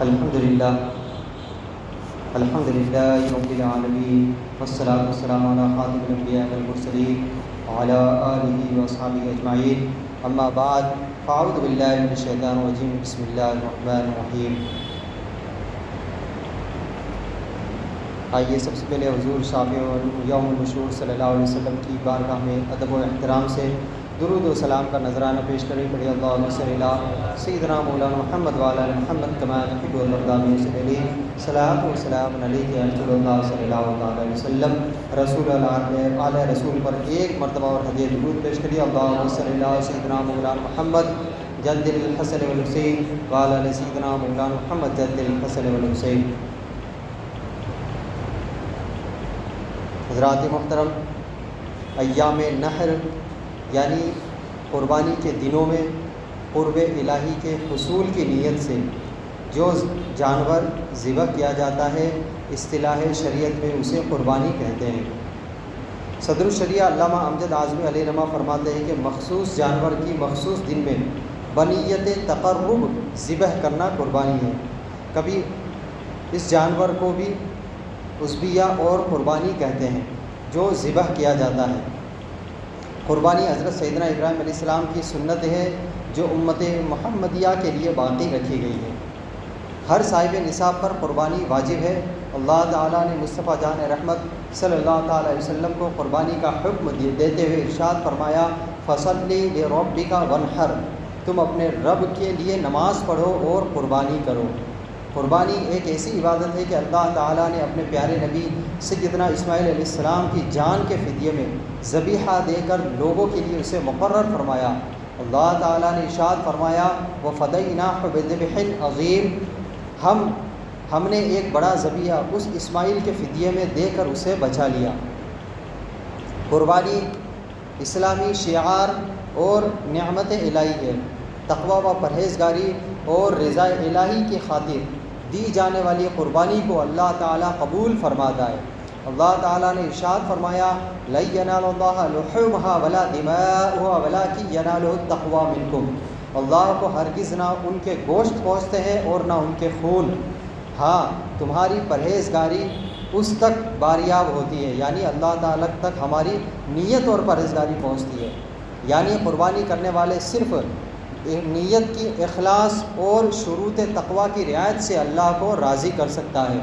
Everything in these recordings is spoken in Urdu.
الحمدللہ رب العالمین والصلاة والسلام علی خاتم الانبیاء والمرسلین وعلی آلہ واصحابہ اجمعین، اما بعد فاعوذ باللہ من الشیطان الرجیم، بسم اللہ الرحمن الرحیم۔ آئیے سب سے پہلے حضور شافع یوم النشور صلی اللہ علیہ وسلم کی بارگاہ میں ادب و احترام سے درود و سلام کا نذرانہ پیش کریں۔ پڑھی اللہم صلی علی سیدنا مولانا محمد وعلی آل محمد کما تحب وترضى من سبیلی، صلاۃ و سلام علیک یا رسول اللہ صلی اللہ علیہ وسلم۔ رسول اللہ اعلی رسول پر ایک مرتبہ اور ہدیہ درود پیش کریے۔ اللہم صلی علی سیدنا مولانا محمد جد الحسن والحسین وعلی آل سیدنا مولانا محمد جد الحسن والحسین۔ حضرات محترم، ایام نحر یعنی قربانی کے دنوں میں قرب الہی کے حصول کی نیت سے جو جانور ذبح کیا جاتا ہے، اصطلاح شریعت میں اسے قربانی کہتے ہیں۔ صدر الشریعہ علامہ امجد اعظمی علیہ رحمہ فرماتے ہیں کہ مخصوص جانور کی مخصوص دن میں بنیت تقرب ذبح کرنا قربانی ہے۔ کبھی اس جانور کو بھی عضبیہ اور قربانی کہتے ہیں جو ذبح کیا جاتا ہے۔ قربانی حضرت سیدنا ابراہیم علیہ السلام کی سنت ہے جو امت محمدیہ کے لیے باقی رکھی گئی ہے۔ ہر صاحب نصاب پر قربانی واجب ہے۔ اللہ تعالیٰ نے مصطفیٰ جان رحمت صلی اللہ تعالیٰ علیہ وسلم کو قربانی کا حکم دیتے ہوئے ارشاد فرمایا، فصلی لربک وانحر، تم اپنے رب کے لیے نماز پڑھو اور قربانی کرو۔ قربانی ایک ایسی عبادت ہے کہ اللہ تعالیٰ نے اپنے پیارے نبی سیدنا اسماعیل علیہ السلام کی جان کے فدیے میں ذبیحہ دے کر لوگوں کے لیے اسے مقرر فرمایا۔ اللہ تعالیٰ نے ارشاد فرمایا، وَفَدَيْنَاهُ بِذِبْحٍ عَظِيمٍ، ہم نے ایک بڑا ذبیحہ اس اسماعیل کے فدیے میں دے کر اسے بچا لیا۔ قربانی اسلامی شعار اور نعمت الہی ہے۔ تقویٰ و پرہیزگاری اور رضا الہی کی خاطر دی جانے والی قربانی کو اللہ تعالیٰ قبول فرماتا ہے۔ اللہ تعالیٰ نے ارشاد فرمایا، لَن يَنَالَ اللَّهَ لُحُومُهَا وَلَا دِمَاؤُهَا وَلَٰكِن يَنَالُهُ التَّقْوَىٰ مِنكُمْ، اللہ کو ہرگز نہ ان کے گوشت پہنچتے ہیں اور نہ ان کے خون، ہاں تمہاری پرہیزگاری اس تک باریاب ہوتی ہے، یعنی اللہ تعالیٰ تک ہماری نیت اور پرہیزگاری پہنچتی ہے۔ یعنی قربانی کرنے والے صرف نیت کی اخلاص اور شروط تقویٰ کی رعایت سے اللہ کو راضی کر سکتا ہے۔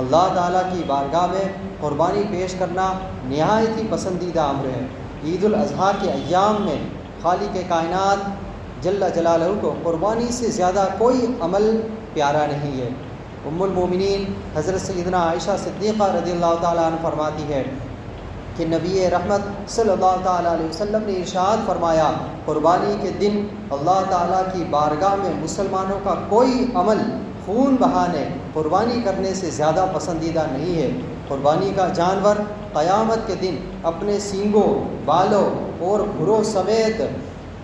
اللہ تعالیٰ کی بارگاہ میں قربانی پیش کرنا نہایت ہی پسندیدہ امر ہے۔ عید الاضحیٰ کے ایام میں خالق کائنات جل جلالہ کو قربانی سے زیادہ کوئی عمل پیارا نہیں ہے۔ ام المومنین حضرت سیدنا عائشہ صدیقہ رضی اللہ تعالیٰ عنہ فرماتی ہے کہ نبی رحمت صلی اللہ تعالیٰ علیہ وسلم نے ارشاد فرمایا، قربانی کے دن اللہ تعالیٰ کی بارگاہ میں مسلمانوں کا کوئی عمل خون بہانے قربانی کرنے سے زیادہ پسندیدہ نہیں ہے۔ قربانی کا جانور قیامت کے دن اپنے سینگوں، بالوں اور کھروں سمیت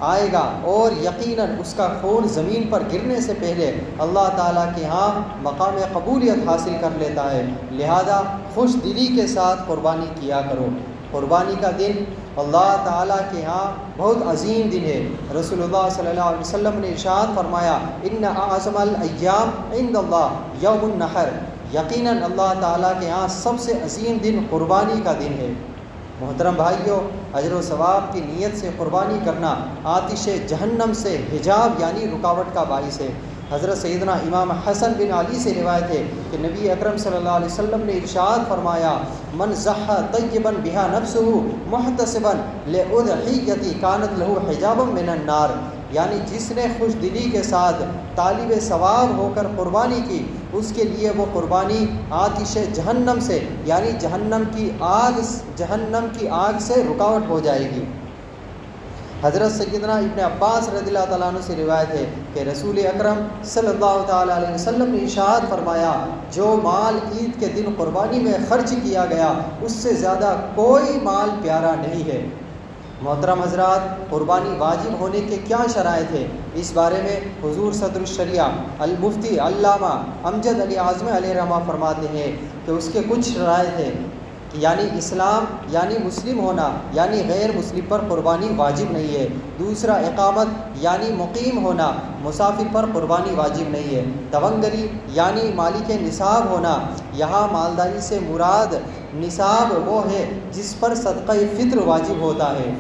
آئے گا اور یقیناً اس کا خون زمین پر گرنے سے پہلے اللہ تعالیٰ کے ہاں مقام قبولیت حاصل کر لیتا ہے، لہذا خوش دلی کے ساتھ قربانی کیا کرو۔ قربانی کا دن اللہ تعالیٰ کے ہاں بہت عظیم دن ہے۔ رسول اللہ صلی اللہ علیہ وسلم نے ارشاد فرمایا، ان اعظم الایام عند اللہ یوم النحر، یقیناً اللہ تعالیٰ کے ہاں سب سے عظیم دن قربانی کا دن ہے۔ محترم بھائیوں، اجر و ثواب کی نیت سے قربانی کرنا آتش جہنم سے حجاب یعنی رکاوٹ کا باعث ہے۔ حضرت سیدنا امام حسن بن علی سے روایت ہے کہ نبی اکرم صلی اللہ علیہ وسلم نے ارشاد فرمایا، من ضحى طیبا بها نفسه محتسبا لأضحیۃ کانت له حجابا من النار، یعنی جس نے خوش دلی کے ساتھ طالب ثواب ہو کر قربانی کی، اس کے لیے وہ قربانی آتش جہنم سے یعنی جہنم کی آگ سے رکاوٹ ہو جائے گی۔ حضرت سیدنا ابن عباس رضی اللہ تعالیٰ عنہ سے روایت ہے کہ رسول اکرم صلی اللہ تعالیٰ علیہ وسلم نے ارشاد فرمایا، جو مال عید کے دن قربانی میں خرچ کیا گیا اس سے زیادہ کوئی مال پیارا نہیں ہے۔ محترم حضرات، قربانی واجب ہونے کے کیا شرائط ہے؟ اس بارے میں حضور صدر الشریعہ المفتی علامہ امجد علی اعظمی علیہ رحمہ فرماتے ہیں کہ اس کے کچھ شرائط ہیں، یعنی اسلام یعنی مسلم ہونا یعنی غیر مسلم پر قربانی واجب نہیں ہے۔ دوسرا اقامت یعنی مقیم ہونا، مسافر پر قربانی واجب نہیں ہے۔ تونگری یعنی مالک نصاب ہونا، یہاں مالداری سے مراد نصاب وہ ہے جس پر صدقہ فطر واجب ہوتا ہے،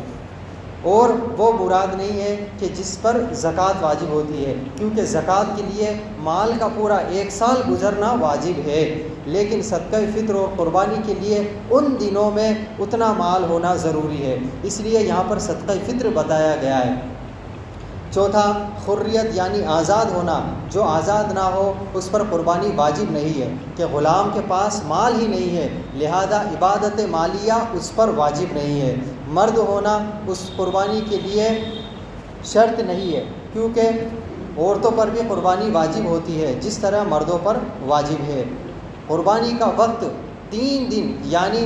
اور وہ مراد نہیں ہے کہ جس پر زکوٰۃ واجب ہوتی ہے، کیونکہ زکوٰۃ کے لیے مال کا پورا 1 سال گزرنا واجب ہے، لیکن صدقہ فطر اور قربانی کے لیے ان دنوں میں اتنا مال ہونا ضروری ہے، اس لیے یہاں پر صدقہ فطر بتایا گیا ہے۔ چوتھا حریت یعنی آزاد ہونا، جو آزاد نہ ہو اس پر قربانی واجب نہیں ہے، کہ غلام کے پاس مال ہی نہیں ہے لہذا عبادت مالیہ اس پر واجب نہیں ہے۔ مرد ہونا اس قربانی کے لیے شرط نہیں ہے، کیونکہ عورتوں پر بھی قربانی واجب ہوتی ہے جس طرح مردوں پر واجب ہے۔ قربانی کا وقت 3 دن یعنی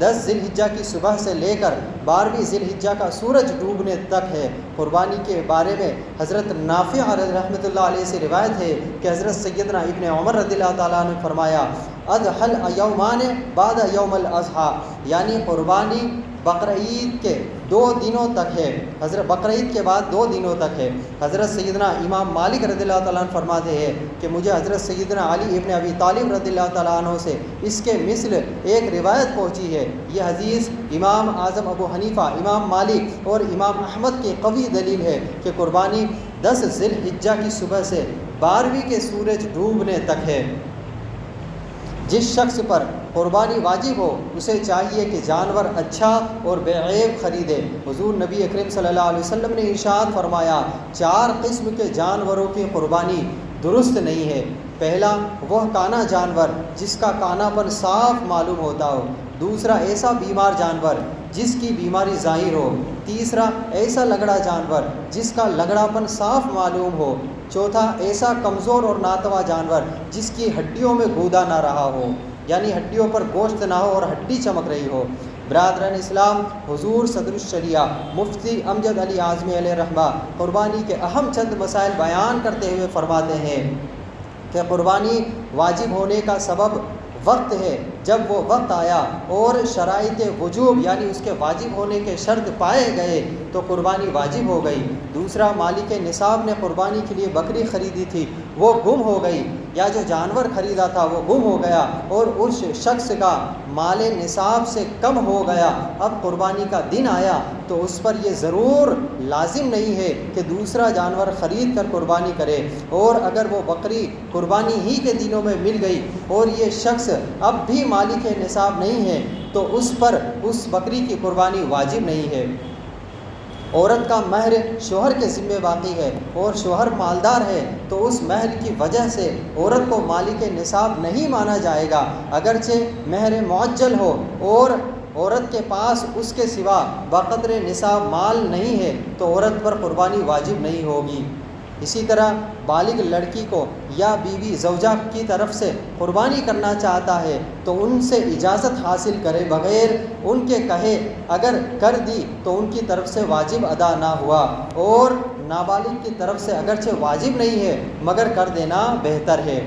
10 ذی الحجہ کی صبح سے لے کر 12ویں ذی الحجہ کا سورج ڈوبنے تک ہے۔ قربانی کے بارے میں حضرت نافع رحمۃ اللہ علیہ سے روایت ہے کہ حضرت سیدنا ابن عمر رضی اللہ تعالیٰ عنہ نے فرمایا، اضحل یومان بعد یوم الاضحیٰ، یعنی قربانی بقرعید کے 2 دنوں تک ہے، حضرت بقرعید کے بعد 2 دنوں تک ہے۔ حضرت سیدنا امام مالک رضی اللہ تعالیٰ عنہ فرماتے ہیں کہ مجھے حضرت سیدنا علی ابن ابی طالب رضی اللہ تعالیٰ عنہ سے اس کے مثل ایک روایت پہنچی ہے۔ یہ حدیث امام اعظم ابو حنیفہ، امام مالک اور امام احمد کی قوی دلیل ہے کہ قربانی 10 ذی الحجہ کی صبح سے 12ویں کے سورج ڈوبنے تک ہے۔ جس شخص پر قربانی واجب ہو اسے چاہیے کہ جانور اچھا اور بے عیب خریدے۔ حضور نبی اکرم صلی اللہ علیہ وسلم نے ارشاد فرمایا، 4 قسم کے جانوروں کی قربانی درست نہیں ہے۔ پہلا وہ کانا جانور جس کا کانا پن صاف معلوم ہوتا ہو، دوسرا ایسا بیمار جانور جس کی بیماری ظاہر ہو، تیسرا ایسا لگڑا جانور جس کا لگڑا پن صاف معلوم ہو، چوتھا ایسا کمزور اور ناتواں جانور جس کی ہڈیوں میں گودا نہ رہا ہو، یعنی ہڈیوں پر گوشت نہ ہو اور ہڈی چمک رہی ہو۔ برادران اسلام، حضور صدر الشریعہ مفتی امجد علی اعظمی علیہ رحمہ قربانی کے اہم چند مسائل بیان کرتے ہوئے فرماتے ہیں کہ قربانی واجب ہونے کا سبب وقت ہے، جب وہ وقت آیا اور شرائط وجوب یعنی اس کے واجب ہونے کے شرط پائے گئے تو قربانی واجب ہو گئی۔ دوسرا، مالک نصاب نے قربانی کے لیے بکری خریدی تھی، وہ گم ہو گئی، یا جو جانور خریدا تھا وہ گم ہو گیا اور اس شخص کا مال نصاب سے کم ہو گیا، اب قربانی کا دن آیا تو اس پر یہ ضرور لازم نہیں ہے کہ دوسرا جانور خرید کر قربانی کرے، اور اگر وہ بکری قربانی ہی کے دنوں میں مل گئی اور یہ شخص اب بھی مالک نصاب نہیں ہے تو اس پر اس بکری کی قربانی واجب نہیں ہے۔ عورت کا مہر شوہر کے ذمہ واقع ہے اور شوہر مالدار ہے تو اس مہر کی وجہ سے عورت کو مالک نصاب نہیں مانا جائے گا، اگرچہ مہر معجل ہو اور عورت کے پاس اس کے سوا بقدر نصاب مال نہیں ہے تو عورت پر قربانی واجب نہیں ہوگی۔ اسی طرح بالغ لڑکی کو یا بیوی زوجہ کی طرف سے قربانی کرنا چاہتا ہے تو ان سے اجازت حاصل کرے بغیر ان کے کہے اگر کر دی تو ان کی طرف سے واجب ادا نہ ہوا، اور نابالغ کی طرف سے اگرچہ واجب نہیں ہے مگر کر دینا بہتر ہے۔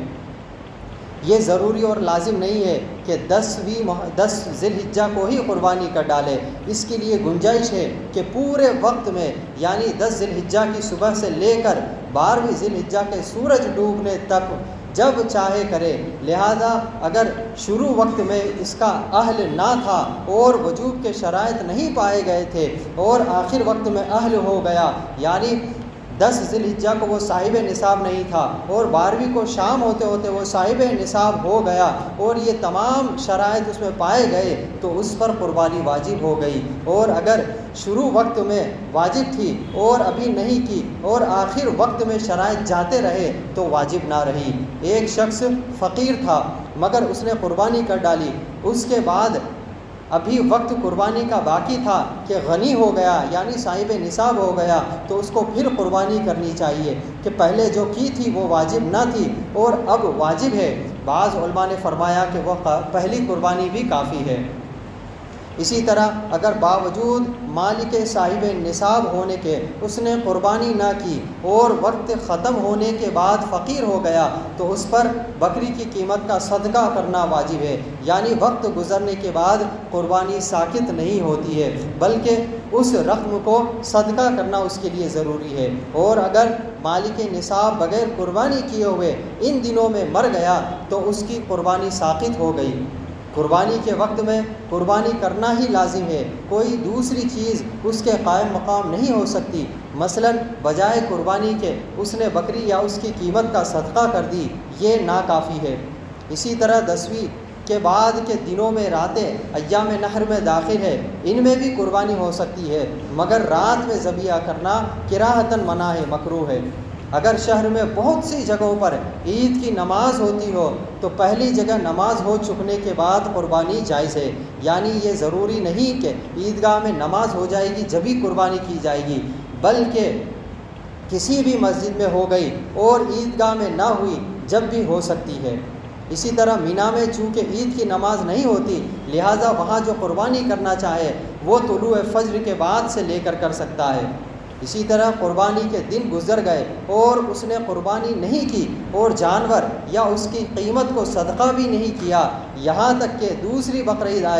یہ ضروری اور لازم نہیں ہے کہ 10 ذی الحجہ کو ہی قربانی کر ڈالے، اس کے لیے گنجائش ہے کہ پورے وقت میں یعنی 10 ذی الحجہ کی صبح سے لے کر 12ویں ذی الحجہ کے سورج ڈوبنے تک جب چاہے کرے، لہذا اگر شروع وقت میں اس کا اہل نہ تھا اور وجوب کے شرائط نہیں پائے گئے تھے اور آخر وقت میں اہل ہو گیا، یعنی 10 ذی الحجہ کو وہ صاحب نصاب نہیں تھا اور 12ویں کو شام ہوتے ہوتے وہ صاحب نصاب ہو گیا اور یہ تمام شرائط اس میں پائے گئے تو اس پر قربانی واجب ہو گئی، اور اگر شروع وقت میں واجب تھی اور ابھی نہیں کی اور آخر وقت میں شرائط جاتے رہے تو واجب نہ رہی۔ ایک شخص فقیر تھا مگر اس نے قربانی کر ڈالی، اس کے بعد ابھی وقت قربانی کا باقی تھا کہ غنی ہو گیا یعنی صاحب نصاب ہو گیا تو اس کو پھر قربانی کرنی چاہیے کہ پہلے جو کی تھی وہ واجب نہ تھی اور اب واجب ہے۔ بعض علماء نے فرمایا کہ وہ پہلی قربانی بھی کافی ہے۔ اسی طرح اگر باوجود مالک صاحب نصاب ہونے کے اس نے قربانی نہ کی اور وقت ختم ہونے کے بعد فقیر ہو گیا تو اس پر بکری کی قیمت کا صدقہ کرنا واجب ہے، یعنی وقت گزرنے کے بعد قربانی ساقط نہیں ہوتی ہے بلکہ اس رقم کو صدقہ کرنا اس کے لیے ضروری ہے۔ اور اگر مالک نصاب بغیر قربانی کیے ہوئے ان دنوں میں مر گیا تو اس کی قربانی ساقط ہو گئی۔ قربانی کے وقت میں قربانی کرنا ہی لازم ہے، کوئی دوسری چیز اس کے قائم مقام نہیں ہو سکتی۔ مثلا بجائے قربانی کے اس نے بکری یا اس کی قیمت کا صدقہ کر دی، یہ ناکافی ہے۔ اسی طرح 10ویں کے بعد کے دنوں میں راتیں ایام نحر میں داخل ہے، ان میں بھی قربانی ہو سکتی ہے، مگر رات میں ذبیحہ کرنا کراہتاً منع ہے، مکروہ ہے۔ اگر شہر میں بہت سی جگہوں پر عید کی نماز ہوتی ہو تو پہلی جگہ نماز ہو چکنے کے بعد قربانی جائز ہے، یعنی یہ ضروری نہیں کہ عیدگاہ میں نماز ہو جائے گی جبھی قربانی کی جائے گی، بلکہ کسی بھی مسجد میں ہو گئی اور عیدگاہ میں نہ ہوئی جب بھی ہو سکتی ہے۔ اسی طرح مینا میں چونکہ عید کی نماز نہیں ہوتی لہٰذا وہاں جو قربانی کرنا چاہے وہ طلوع فجر کے بعد سے لے کر سکتا ہے۔ اسی طرح قربانی کے دن گزر گئے اور اس نے قربانی نہیں کی اور جانور یا اس کی قیمت کو صدقہ بھی نہیں کیا، یہاں تک کہ دوسری بقرعید آ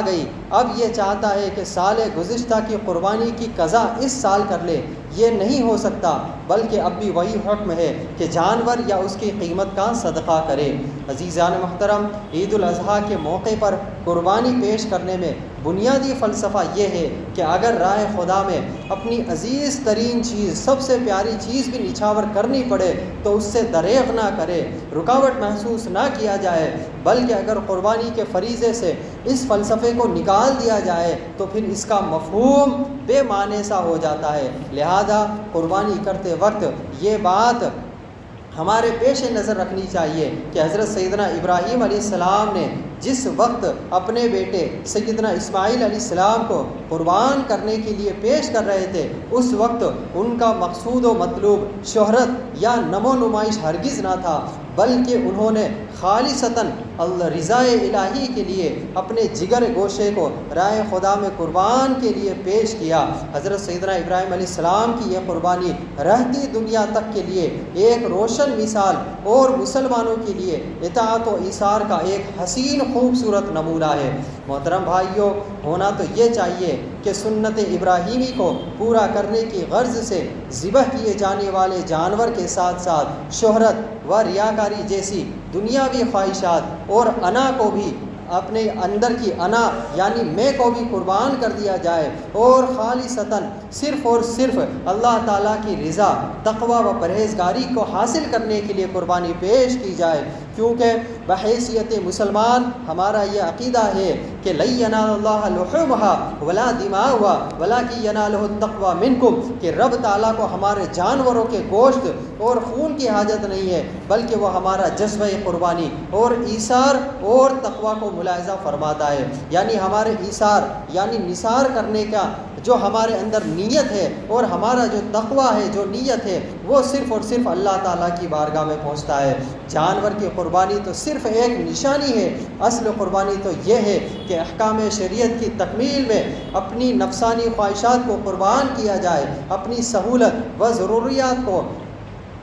گئی، اب یہ چاہتا ہے کہ سال گزشتہ کی قربانی کی قضا اس سال کر لے، یہ نہیں ہو سکتا، بلکہ اب بھی وہی حکم ہے کہ جانور یا اس کی قیمت کا صدقہ کرے۔ عزیزان محترم، عید الاضحیٰ کے موقع پر قربانی پیش کرنے میں بنیادی فلسفہ یہ ہے کہ اگر راہ خدا میں اپنی عزیز ترین چیز، سب سے پیاری چیز بھی نچھاور کرنی پڑے تو اس سے دریغ نہ کرے، رکاوٹ محسوس نہ کیا جائے، بلکہ اگر قربانی کے فریضے سے اس فلسفے کو نکال دیا جائے تو پھر اس کا مفہوم بے معنی سا ہو جاتا ہے۔ لہذا قربانی کرتے وقت یہ بات ہمارے پیش نظر رکھنی چاہیے کہ حضرت سیدنا ابراہیم علیہ السلام نے جس وقت اپنے بیٹے سیدنا اسماعیل علیہ السلام کو قربان کرنے کے لیے پیش کر رہے تھے، اس وقت ان کا مقصود و مطلوب شہرت یا نمو نمائش ہرگز نہ تھا، بلکہ انہوں نے خالصتاً رضا الہی کے لیے اپنے جگر گوشے کو راہ خدا میں قربان کے لیے پیش کیا۔ حضرت سیدنا ابراہیم علیہ السلام کی یہ قربانی رہتی دنیا تک کے لیے ایک روشن مثال اور مسلمانوں کے لیے اطاعت و ایثار کا ایک حسین خوبصورت نمونہ ہے۔ محترم بھائیوں، ہونا تو یہ چاہیے کہ سنت ابراہیمی کو پورا کرنے کی غرض سے ذبح کیے جانے والے جانور کے ساتھ ساتھ شہرت و ریاکاری جیسی دنیاوی خواہشات اور انا کو بھی، اپنے اندر کی انا یعنی میں کو بھی قربان کر دیا جائے اور خالصتاً صرف اور صرف اللہ تعالیٰ کی رضا، تقوی و پرہیزگاری کو حاصل کرنے کے لیے قربانی پیش کی جائے، کیونکہ بحیثیت مسلمان ہمارا یہ عقیدہ ہے کہ لن ینال اللہ لحومها ولا دماؤها ولکن ینالہ التقوی منکم، کہ رب تعالیٰ کو ہمارے جانوروں کے گوشت اور خون کی حاجت نہیں ہے، بلکہ وہ ہمارا جذبہ قربانی اور ایثار اور تقوی کو ملاحظہ فرماتا ہے، یعنی ہمارے ایثار یعنی نثار کرنے کا جو ہمارے اندر نیت ہے اور ہمارا جو تقوی ہے، جو نیت ہے، وہ صرف اور صرف اللہ تعالیٰ کی بارگاہ میں پہنچتا ہے۔ جانور کی قربانی تو صرف ایک نشانی ہے، اصل قربانی تو یہ ہے کہ احکام شریعت کی تکمیل میں اپنی نفسانی خواہشات کو قربان کیا جائے، اپنی سہولت و ضروریات کو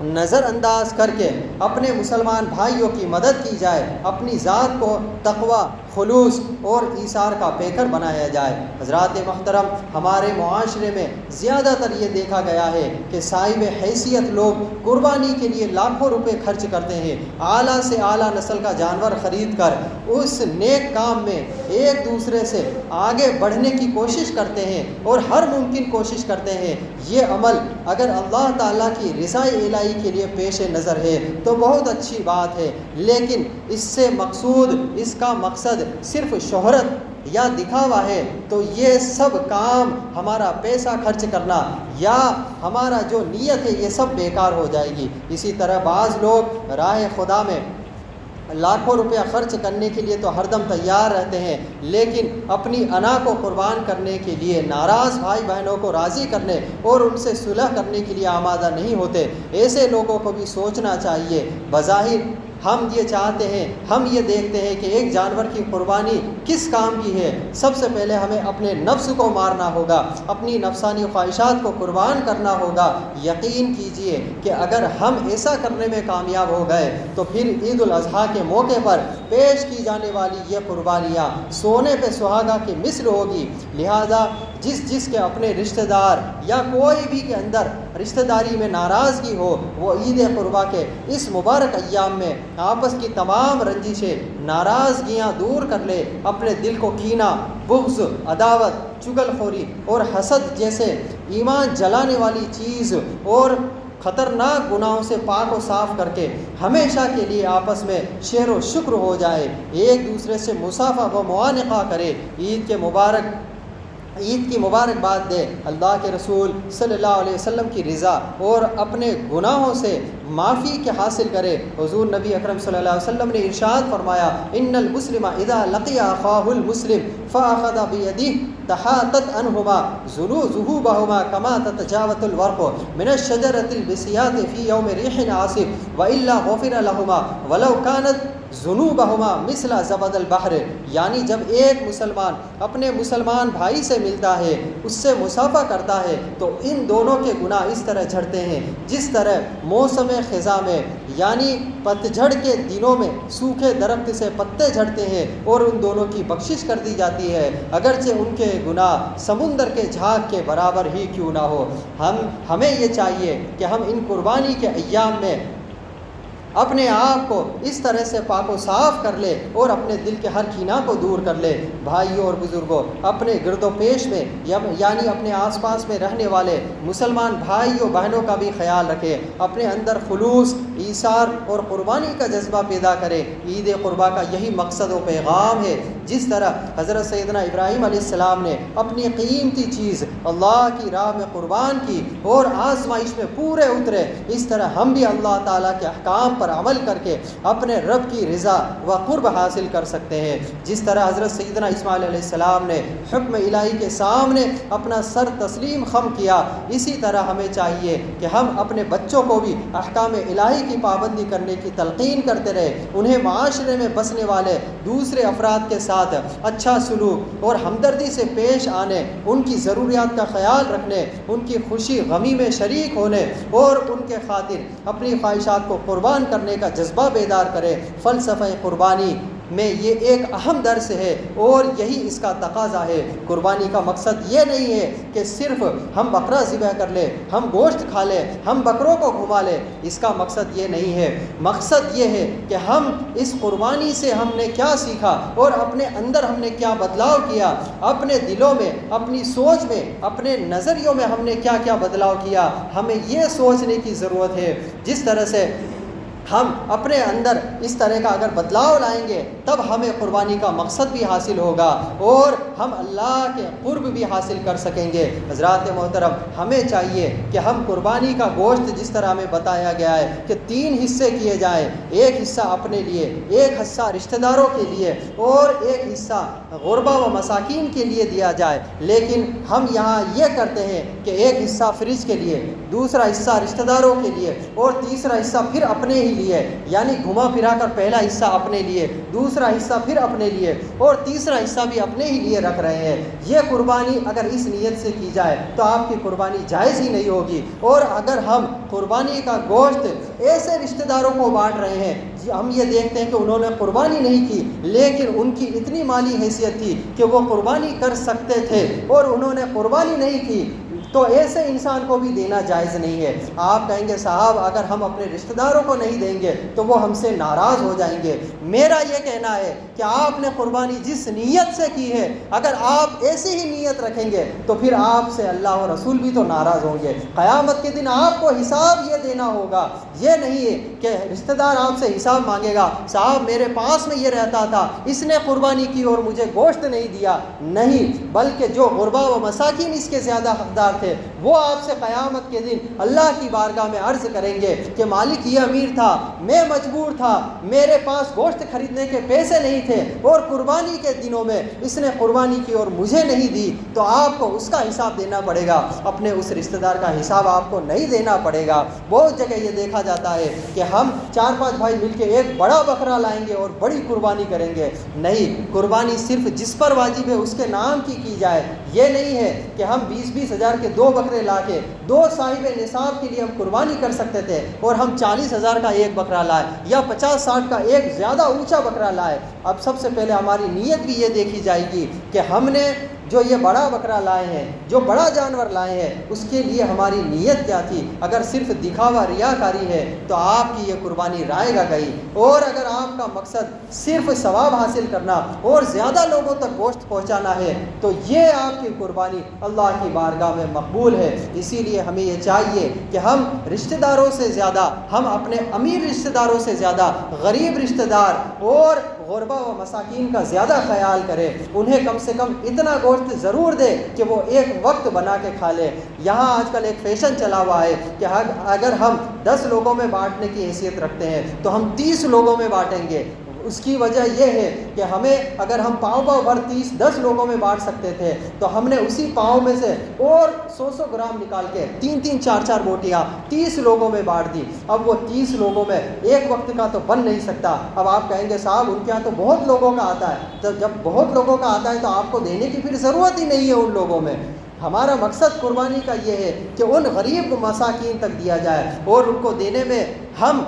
نظر انداز کر کے اپنے مسلمان بھائیوں کی مدد کی جائے، اپنی ذات کو تقوی، خلوص اور ایثار کا پیکر بنایا جائے۔ حضرات محترم، ہمارے معاشرے میں زیادہ تر یہ دیکھا گیا ہے کہ صاحب حیثیت لوگ قربانی کے لیے لاکھوں روپے خرچ کرتے ہیں، اعلیٰ سے اعلیٰ نسل کا جانور خرید کر اس نیک کام میں ایک دوسرے سے آگے بڑھنے کی کوشش کرتے ہیں اور ہر ممکن کوشش کرتے ہیں۔ یہ عمل اگر اللہ تعالیٰ کی رضا الہی کے لیے پیش نظر ہے تو بہت اچھی بات ہے، لیکن اس سے مقصود، اس کا مقصد صرف شہرت یا دکھاوا ہے تو یہ سب کام، ہمارا پیسہ خرچ کرنا یا ہمارا جو نیت ہے، یہ سب بیکار ہو جائے گی۔ اسی طرح بعض لوگ راہ خدا میں لاکھوں روپیہ خرچ کرنے کے لیے تو ہر دم تیار رہتے ہیں، لیکن اپنی انا کو قربان کرنے کے لیے، ناراض بھائی بہنوں کو راضی کرنے اور ان سے صلح کرنے کے لیے آمادہ نہیں ہوتے۔ ایسے لوگوں کو بھی سوچنا چاہیے، بظاہر ہم یہ چاہتے ہیں، ہم یہ دیکھتے ہیں کہ ایک جانور کی قربانی کس کام کی ہے؟ سب سے پہلے ہمیں اپنے نفس کو مارنا ہوگا، اپنی نفسانی خواہشات کو قربان کرنا ہوگا۔ یقین کیجئے کہ اگر ہم ایسا کرنے میں کامیاب ہو گئے تو پھر عید الاضحیٰ کے موقع پر پیش کی جانے والی یہ قربانیاں سونے پہ سہاگا کی مثل ہوگی۔ لہذا جس کے اپنے رشتہ دار یا کوئی بھی کے اندر رشتہ داری میں ناراضگی ہو، وہ عید قربا کے اس مبارک ایام میں آپس کی تمام رنجشیں، ناراضگیاں دور کر لے، اپنے دل کو کینہ، بغض، عداوت، چغل خوری اور حسد جیسے ایمان جلانے والی چیز اور خطرناک گناہوں سے پاک و صاف کر کے ہمیشہ کے لیے آپس میں شکر و شکر ہو جائے، ایک دوسرے سے مصافحہ و معانقہ کرے، عید کی مبارکباد دے، اللہ کے رسول صلی اللہ علیہ وسلم کی رضا اور اپنے گناہوں سے معافی کے حاصل کرے۔ حضور نبی اکرم صلی اللہ علیہ وسلم نے ارشاد فرمایا، ان المسلم اذا لقی اخاہ المسلم فاخذ بیدہ تحاطت عنہما ذنوبہما کما تتجاوز الورق من الشجرۃ البسیات فی یوم ریح عاصف والا غفر لہما ولو کانت ذنوبہما مثل زبد البحر۔ یعنی جب ایک مسلمان اپنے مسلمان بھائی سے ملتا ہے، اس سے مصافحہ کرتا ہے، تو ان دونوں کے گناہ اس طرح جھڑتے ہیں جس طرح موسم خزاں میں یعنی پتجھڑ کے دنوں میں سوکھے درخت سے پتے جھڑتے ہیں، اور ان دونوں کی بخشش کر دی جاتی ہے، اگرچہ ان کے گناہ سمندر کے جھاگ کے برابر ہی کیوں نہ ہو۔ ہمیں یہ چاہیے کہ ہم ان قربانی کے ایام میں اپنے آپ کو اس طرح سے پاک و صاف کر لے اور اپنے دل کے ہر کینہ کو دور کر لے۔ بھائیوں اور بزرگوں، اپنے گرد و پیش میں یعنی اپنے آس پاس میں رہنے والے مسلمان بھائیوں بہنوں کا بھی خیال رکھے، اپنے اندر خلوص، ایثار اور قربانی کا جذبہ پیدا کرے۔ عید قربا کا یہی مقصد و پیغام ہے۔ جس طرح حضرت سیدنا ابراہیم علیہ السلام نے اپنی قیمتی چیز اللہ کی راہ میں قربان کی اور آزمائش میں پورے اترے، اس طرح ہم بھی اللہ تعالیٰ کے احکام پر عمل کر کے اپنے رب کی رضا و قرب حاصل کر سکتے ہیں۔ جس طرح حضرت سیدنا اسماعیل علیہ السلام نے حکم الہی کے سامنے اپنا سر تسلیم خم کیا، اسی طرح ہمیں چاہیے کہ ہم اپنے بچوں کو بھی احکام الہی کی پابندی کرنے کی تلقین کرتے رہے، انہیں معاشرے میں بسنے والے دوسرے افراد کے ساتھ اچھا سلوک اور ہمدردی سے پیش آنے، ان کی ضروریات کا خیال رکھنے، ان کی خوشی غمی میں شریک ہونے اور ان کے خاطر اپنی خواہشات کو قربان کرنے کا جذبہ بیدار کرے۔ فلسفہ قربانی میں یہ ایک اہم درس ہے اور یہی اس کا تقاضا ہے۔ قربانی کا مقصد یہ نہیں ہے کہ صرف ہم بکرا ذبح کر لیں، ہم گوشت کھا لیں، ہم بکروں کو گھما لیں، اس کا مقصد یہ نہیں ہے۔ مقصد یہ ہے کہ ہم اس قربانی سے ہم نے کیا سیکھا اور اپنے اندر ہم نے کیا بدلاؤ کیا، اپنے دلوں میں، اپنی سوچ میں، اپنے نظریوں میں ہم نے کیا کیا بدلاؤ کیا، ہمیں یہ سوچنے کی ضرورت ہے۔ جس طرح سے ہم اپنے اندر اس طرح کا اگر بدلاؤ لائیں گے تب ہمیں قربانی کا مقصد بھی حاصل ہوگا اور ہم اللہ کے قرب بھی حاصل کر سکیں گے۔ حضرات محترم، ہمیں چاہیے کہ ہم قربانی کا گوشت جس طرح ہمیں بتایا گیا ہے کہ 3 حصے کیے جائیں، ایک حصہ اپنے لیے، ایک حصہ رشتہ داروں کے لیے اور ایک حصہ غربا و مساکین کے لیے دیا جائے، لیکن ہم یہاں یہ کرتے ہیں کہ ایک حصہ فریج کے لیے، دوسرا حصہ رشتہ داروں کے لیے اور تیسرا حصہ پھر اپنے ہی لیے، یعنی گھما پھرا کر پہلا حصہ اپنے لیے، دوسرا حصہ پھر اپنے لیے اور تیسرا حصہ بھی اپنے ہی لیے رکھ رہے ہیں۔ یہ قربانی اگر اس نیت سے کی جائے تو آپ کی قربانی جائز ہی نہیں ہوگی، اور اگر ہم قربانی کا گوشت ایسے رشتہ داروں کو بانٹ رہے ہیں، ہم یہ دیکھتے ہیں کہ انہوں نے قربانی نہیں کی لیکن ان کی اتنی مالی حیثیت تھی کہ وہ قربانی کر سکتے تھے اور انہوں نے قربانی نہیں کی، تو ایسے انسان کو بھی دینا جائز نہیں ہے۔ آپ کہیں گے صاحب اگر ہم اپنے رشتہ داروں کو نہیں دیں گے تو وہ ہم سے ناراض ہو جائیں گے۔ میرا یہ کہنا ہے کہ آپ نے قربانی جس نیت سے کی ہے، اگر آپ ایسی ہی نیت رکھیں گے تو پھر آپ سے اللہ و رسول بھی تو ناراض ہوں گے۔ قیامت کے دن آپ کو حساب یہ دینا ہوگا، یہ نہیں ہے کہ رشتہ دار آپ سے حساب مانگے گا، صاحب میرے پاس میں یہ رہتا تھا، اس نے قربانی کی اور مجھے گوشت نہیں دیا، نہیں، بلکہ جو غربا و مساکین اس کے زیادہ حقدار تھے تھے وہ آپ سے قیامت کے دن اللہ کی بارگاہ میں عرض کریں گے کہ مالک یہ امیر تھا، میں مجبور تھا، میرے پاس گوشت خریدنے کے پیسے نہیں تھے اور قربانی کے دنوں میں اس نے قربانی کی اور مجھے نہیں دی، تو آپ کو اس کا حساب دینا پڑے گا، اپنے اس رشتہ دار کا حساب آپ کو نہیں دینا پڑے گا۔ بہت جگہ یہ دیکھا جاتا ہے کہ ہم 4-5 بھائی مل کے ایک بڑا بکرا لائیں گے اور بڑی قربانی کریں گے۔ نہیں، قربانی صرف جس پر واجب ہے اس کے نام کی جائے۔ یہ نہیں ہے کہ ہم 20-20 ہزار کے 2 بکرے لا کے 2 صاحب نصاب کے لیے ہم قربانی کر سکتے تھے اور ہم 40,000 کا ایک بکرا لائے یا 50-60 کا ایک زیادہ اونچا بکرا لائے۔ اب سب سے پہلے ہماری نیت بھی یہ دیکھی جائے گی کہ ہم نے جو یہ بڑا بکرا لائے ہیں، جو بڑا جانور لائے ہیں، اس کے لیے ہماری نیت کیا تھی۔ اگر صرف دکھاوا ریاکاری ہے تو آپ کی یہ قربانی رائے گا گئی، اور اگر آپ کا مقصد صرف ثواب حاصل کرنا اور زیادہ لوگوں تک گوشت پہنچانا ہے تو یہ آپ کی قربانی اللہ کی بارگاہ میں مقبول ہے۔ اسی لیے ہمیں یہ چاہیے کہ ہم رشتہ داروں سے زیادہ، ہم اپنے امیر رشتہ داروں سے زیادہ غریب رشتہ دار اور غربا و مساکین کا زیادہ خیال کرے، انہیں کم سے کم اتنا گوشت ضرور دے کہ وہ ایک وقت بنا کے کھا لے۔ یہاں آج کل ایک فیشن چلا ہوا ہے کہ اگر ہم 10 لوگوں میں بانٹنے کی حیثیت رکھتے ہیں تو ہم 30 لوگوں میں بانٹیں گے۔ اس کی وجہ یہ ہے کہ ہمیں اگر ہم پاؤ بھر 10 لوگوں میں بانٹ سکتے تھے تو ہم نے اسی پاؤں میں سے اور 100 گرام نکال کے 3 4 بوٹیاں 30 لوگوں میں بانٹ دی۔ اب وہ 30 لوگوں میں ایک وقت کا تو بن نہیں سکتا۔ اب آپ کہیں گے صاحب ان کے یہاں تو بہت لوگوں کا آتا ہے، تو جب بہت لوگوں کا آتا ہے تو آپ کو دینے کی پھر ضرورت ہی نہیں ہے ان لوگوں میں۔ ہمارا مقصد قربانی کا یہ ہے کہ ان غریب مساکین تک دیا جائے، اور ان کو دینے میں ہم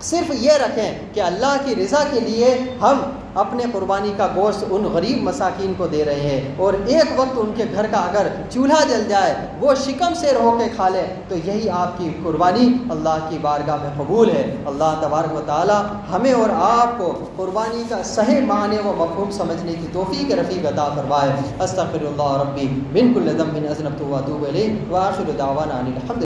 صرف یہ رکھیں کہ اللہ کی رضا کے لیے ہم اپنے قربانی کا گوشت ان غریب مساکین کو دے رہے ہیں، اور ایک وقت ان کے گھر کا اگر چولہا جل جائے وہ شکم سے رو کے کھا لے تو یہی آپ کی قربانی اللہ کی بارگاہ میں قبول ہے۔ اللہ تبارک و تعالی ہمیں اور آپ کو قربانی کا صحیح معنی و مفہوم سمجھنے کی توفیق رفیق عطا فرمائے۔ استغفر اللہ ربی من کل ذنب اذنبت واتوب الیہ، وآخر دعوانا ان الحمد